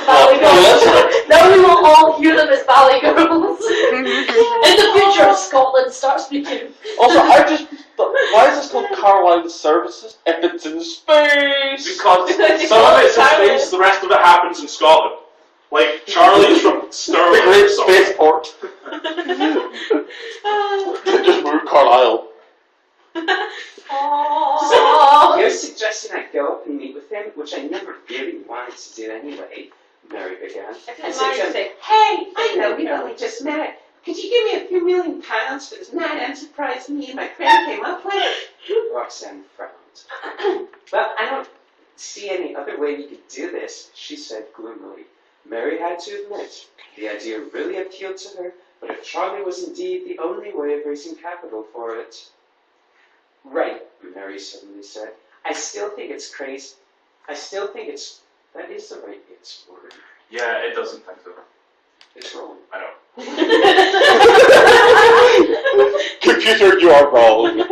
Valley Girls. Now we will all hear them as Valley Girls. In the future, Scotland starts speaking. Also, why is this called Caroline Services if it's in space? Because some of it's in space, the rest of it happens in Scotland. Like Charlie's from Stirling. The Great Spaceport. Just move Carlisle. So, you're suggesting I go up and meet with him, which I never really wanted to do anyway, Mary began. And so say, hey, I know we've only just met. Could you give me a few £1 million for this mad enterprise me and my friend came up with? Roxanne frowned. Well, I don't see any other way we could do this, she said gloomily. Mary had to admit, the idea really appealed to her, but if Charlie was indeed the only way of raising capital for it... Right, Mary suddenly said. I still think it's crazy. I still think it's... That is the right word. Yeah, it doesn't think so. It's wrong. I know. Computer, you are wrong.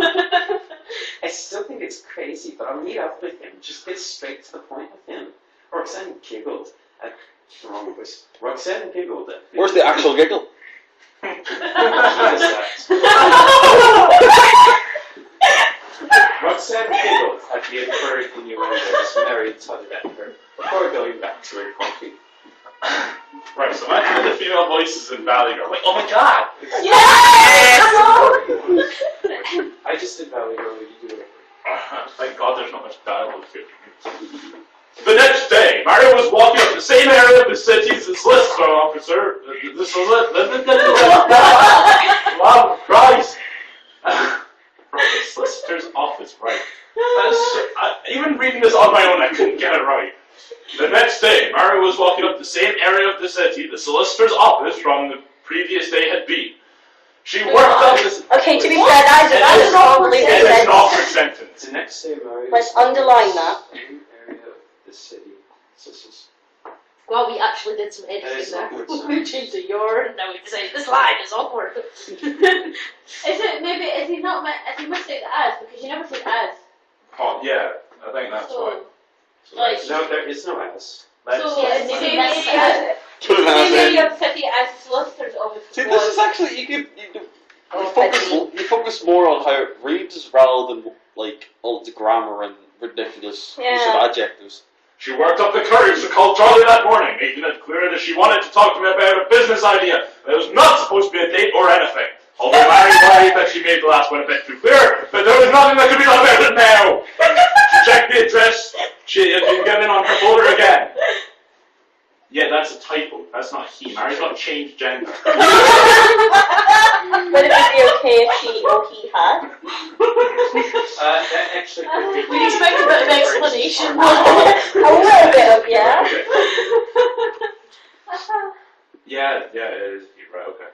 I still think it's crazy, but I'll meet up with him. Just get straight to the point with him. Roxanne giggled at the wrong voice. Roxanne giggled at... Where's the actual giggle? Roxanne giggled at the inferred innuendos Mary tutted at her before going back to her coffee. Right, so I heard the female voices in Valley Girl. Like, oh my god! Yes! I just did Valley Girl, you do it. Thank God there's not much dialogue here. The next day, Mary was walking up the same area of the city as the solicitor officer. Wow, Christ! From the solicitor's office, right. Even reading this on my own, I couldn't get it right. The next day, Mary was walking up the same area of the city the solicitor's office from the previous day had been. She worked up this... Okay, to be fair, that is an awkward It is sentence. an awkward sentence. The next day, Mary Let's underline that. same area of the city. Well, we actually did some editing there. We changed the your, and now we decided this line is awkward. Is it maybe is he missed out the as because you never said as. Oh, yeah, I think that's why. So like No, there is no S. so Yes, maybe maybe that's that's maybe your city as solicitors office. See, this is actually you focus more on how it reads rather than like all the grammar and ridiculous use of adjectives. She worked up the courage to call Charlie that morning, making it clear that she wanted to talk to me about a business idea. It was not supposed to be a date or anything. Although Mary worried that she made the last one a bit too clear, but there was nothing that could be done about it now. She checked the address she had been given on her folder again. Yeah, that's a typo. That's not he. Mary's not changed gender. Would it be okay if she or he had? That actually could be. We expect a bit of explanation. A little bit of, yeah. Yeah, it is. Right, okay.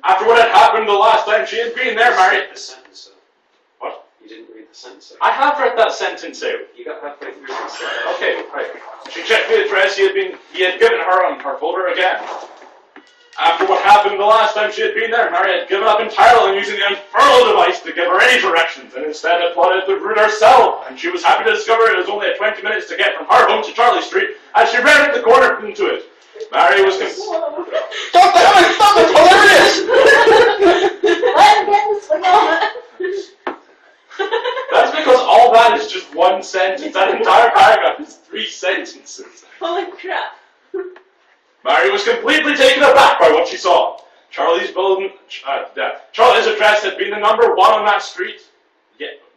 After what had happened the last time she had been there, Mary... The sentence. What? You didn't read the sentence. I have read that sentence out. You got halfway through the sentence. Okay, right. She checked the address he had given her on her folder again. After what happened the last time she had been there, Mary had given up entirely on using the infernal device to give her any directions, and instead had plotted the route herself, and she was happy to discover it was only 20 minutes to get from her home to Charlie Street, as she ran at the corner into it. Mary was Stop it! Hilarious! Let him get this one on. That's because all that is just one sentence. That entire paragraph is 3 sentences. Holy crap. Mary was completely taken aback by what she saw. Charlie's address had been the number 1 on that street.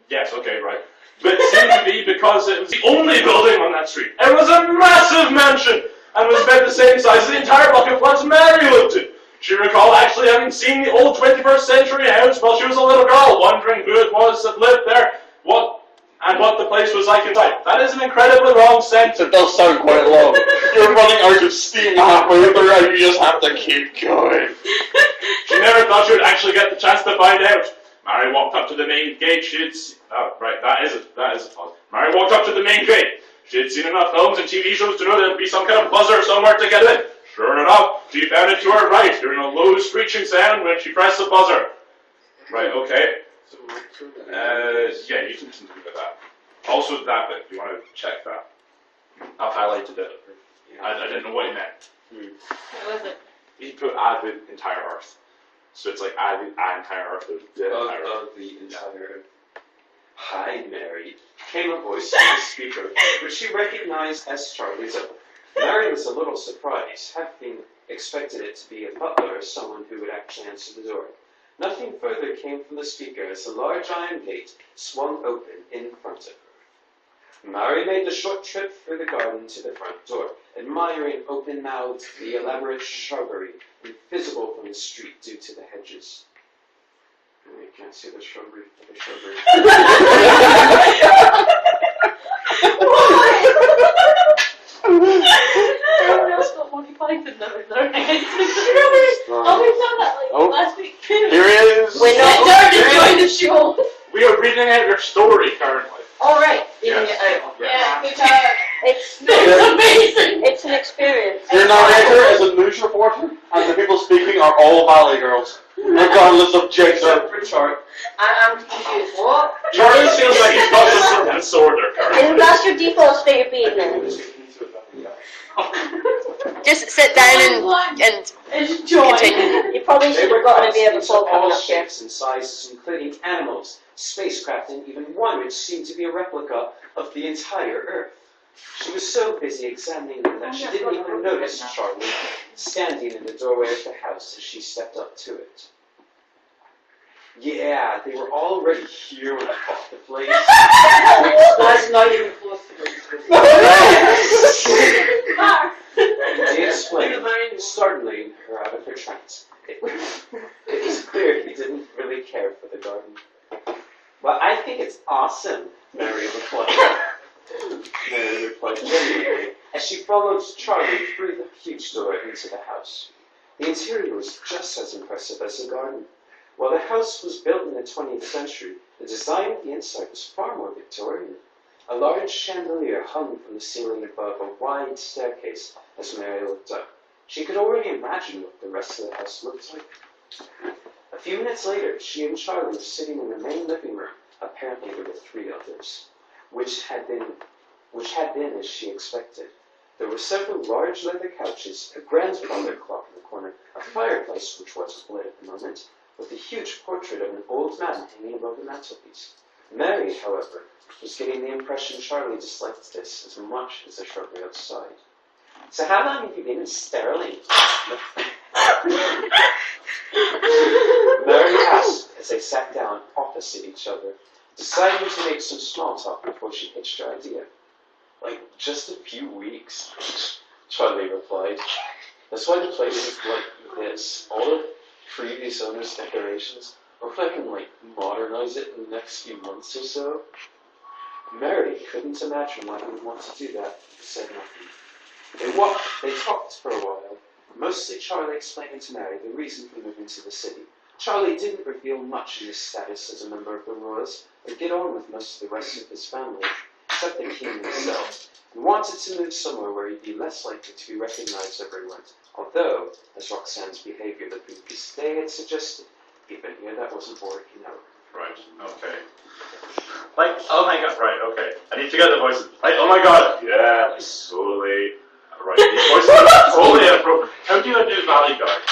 Yes, okay, right. But it seemed to be because it was the only building on that street. It was a massive mansion, and was about the same size as the entire block of flats Mary lived in. She recalled actually having seen the old 21st century house while she was a little girl, wondering who it was that lived there, what the place was like inside. That is an incredibly long sentence. It does sound quite long. You're running out of steam halfway through and you just have to keep going. She never thought she would actually get the chance to find out. Mary walked up to the main gate. That is it. Mary walked up to the main gate. She had seen enough films and TV shows to know there would be some kind of buzzer somewhere to get in. Sure enough, she found it to her right, hearing a low screeching sound when she pressed the buzzer. Right, okay. Yeah, you can continue with that. Also that bit, if you want to check that. I've highlighted it. I didn't know what he meant. What was it? He put add the entire Earth. So it's like add the entire Earth. There's the entire Earth. The entire Earth. Hi, Mary, came a voice from the speaker, which she recognized as Charlie's own. Mary was a little surprised, having expected it to be a butler or someone who would actually answer the door. Nothing further came from the speaker as a large iron gate swung open in front of her. Mary made the short trip through the garden to the front door, admiring open-mouthed the elaborate shrubbery invisible from the street due to the hedges. You can't see the shrubbery. Everyone else got Monty Python now in their heads. Oh, we've done that like last week too. Here he is. We're not enjoying the show. We are reading out your story currently. All right. Yes. Yeah, good job. It's amazing. It's an experience. Your narrator is a news reporter, and the people speaking are all Valley girls, regardless of gender. I'm confused. What? Charlie feels like he's got some sort of disorder Isn't currently. that your default state of being then? Just sit down and Enjoy. continue. You probably They should were have gotten a bit of a in full coming all up here. shapes and sizes, including animals, spacecraft, and even one which seemed to be a replica of the entire Earth. She was so busy examining them that she didn't even notice Charlie standing in the doorway of the house as she stepped up to it. Yeah, they were already here when I bought the place. That's not even close to He explained, startling her out of her trance. It was clear he didn't really care for the garden. Well, I think it's awesome, Mary replied. Mary replied genuinely as she followed Charlie through the huge door into the house. The interior was just as impressive as the garden. While the house was built in the 20th century, the design of the inside was far more Victorian. A large chandelier hung from the ceiling above a wide staircase as Mary looked up. She could already imagine what the rest of the house looked like. A few minutes later, she and Charlie were sitting in the main living room. Apparently there were 3 others, which had been as she expected. There were several large leather couches, a grandfather clock in the corner, a fireplace which wasn't lit at the moment, with a huge portrait of an old man hanging above the mantelpiece. Mary, however, was getting the impression Charlie disliked this as much as the shrubbery outside. So how long have you been in Sterling? Mary asked as they sat down opposite each other, deciding to make some small talk before she pitched her idea. Like, just a few weeks, Charlie replied. That's why the place is like this. All the previous owner's decorations. Or if I can, modernize it in the next few months or so. Mary couldn't imagine why he would want to do that, but said nothing. They talked for a while, mostly Charlie explaining to Mary the reason for moving to the city. Charlie didn't reveal much in his status as a member of the Royals, or get on with most of the rest of his family, except the king himself. He wanted to move somewhere where he'd be less likely to be recognized everywhere, although, as Roxanne's behavior the previous day had suggested, even here that wasn't working out. Right, okay. Oh my god, right, okay. I need to get the voices. Oh my god, yeah, slowly. Right, these voices are totally inappropriate. How do you do Valley Guard?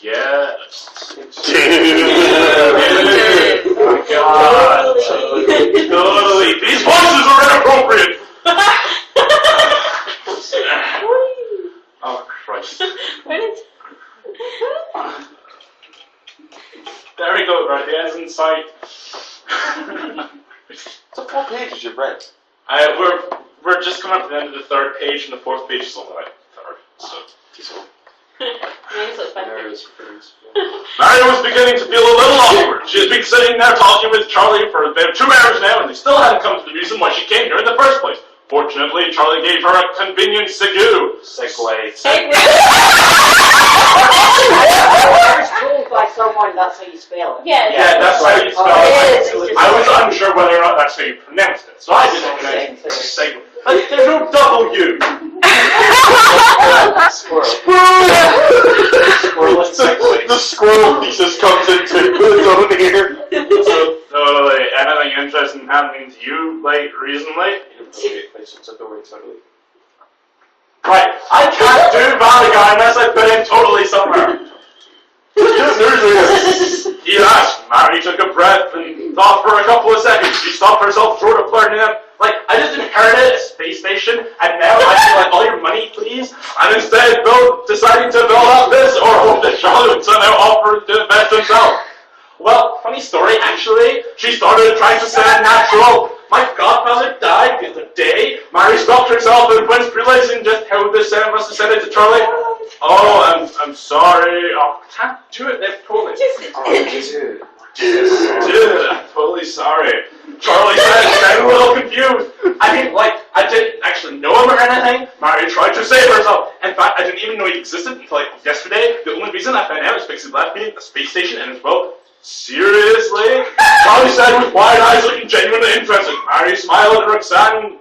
Yeah. Oh my god. Totally. These voices are inappropriate! Oh Christ. There we go, right, the end's in sight. So 4 pages you've read. We're just coming up to the end of the 3rd page, and the 4th page is only like 3rd, so. Mary was pleased. Mary was beginning to feel a little awkward. She has been sitting there talking with Charlie for about 2 hours now, and they still hadn't come to the reason why she came here in the first place. Fortunately, Charlie gave her a convenient segue. I was told by someone that's how you spell it. Yeah. Yeah, that's how you spell it. I was unsure whether or not that's how you pronounced it, so I didn't pronounce it. Segue. There's no W. The squirrel thesis comes into its own here. So, anything interesting happening to you, recently? Totally. Right, can't do Valley Guy unless I put in totally somewhere. Yes, Mary took a breath and thought for a couple of seconds. She stopped herself short of flirting him. Like, I just inherited a space station, and now I feel like, all your money, please. And instead, deciding to build up this, or hope that Charlotte would somehow offer to invest himself. Well, funny story, actually. She started trying to sound natural. My godfather died the other day. Mary stopped herself and when realizing just how this sound must have sounded to Charlie. Oh, I'm sorry. Oh, I can't do it there, totally. Dude, I'm totally sorry. Charlie said, I'm a little confused. I mean, like, I didn't actually know him or anything. Mary tried to save herself. In fact, I didn't even know he existed until like yesterday. The only reason I found out is because he left me at the space station and as well. Seriously? Charlie said with wide eyes looking genuinely interested. Mary smiled at Roxanne.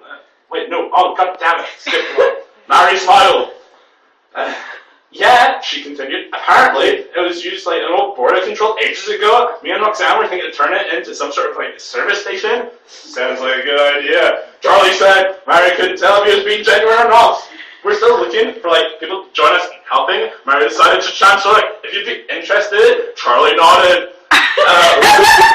Wait, no. Oh, god damn it. Skip one. Mary smiled. Yeah, she continued. Apparently, it was used like an old border control ages ago. Me and Roxanne were thinking to turn it into some sort of like service station. Sounds like a good idea. Charlie said Mary couldn't tell if he was being genuine or not. We're still looking for like people to join us in helping. Mary decided to chance her like, if you'd be interested. Charlie nodded.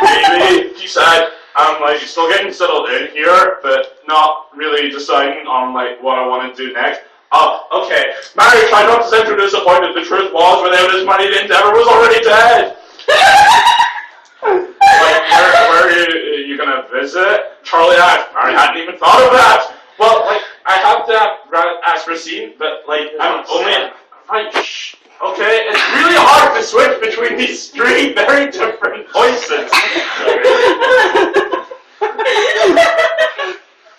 Maybe, he said, I'm like still getting settled in here, but not really deciding on like what I want to do next. Oh, okay. Mary tried not to sound too disappointed. The truth was, without his money, the endeavor was already dead. Like, where are you gonna visit? Charlie asked. Mary hadn't even thought of that. Well, like, I have to ask Racine, but like, I'm only. Right, shh. Okay, it's really hard to switch between these three very different voices.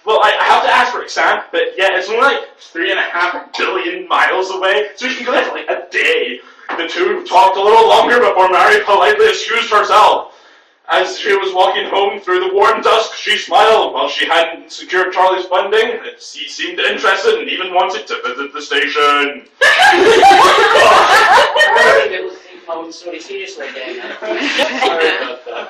Well, I have to ask for Roxanne, but yeah, it's only like 3.5 billion miles away, so we can go there for like a day. The two talked a little longer before Mary politely excused herself. As she was walking home through the warm dusk, she smiled. While she hadn't secured Charlie's funding, he seemed interested and even wanted to visit the station. I think people take Holmes really seriously again. Sorry about that.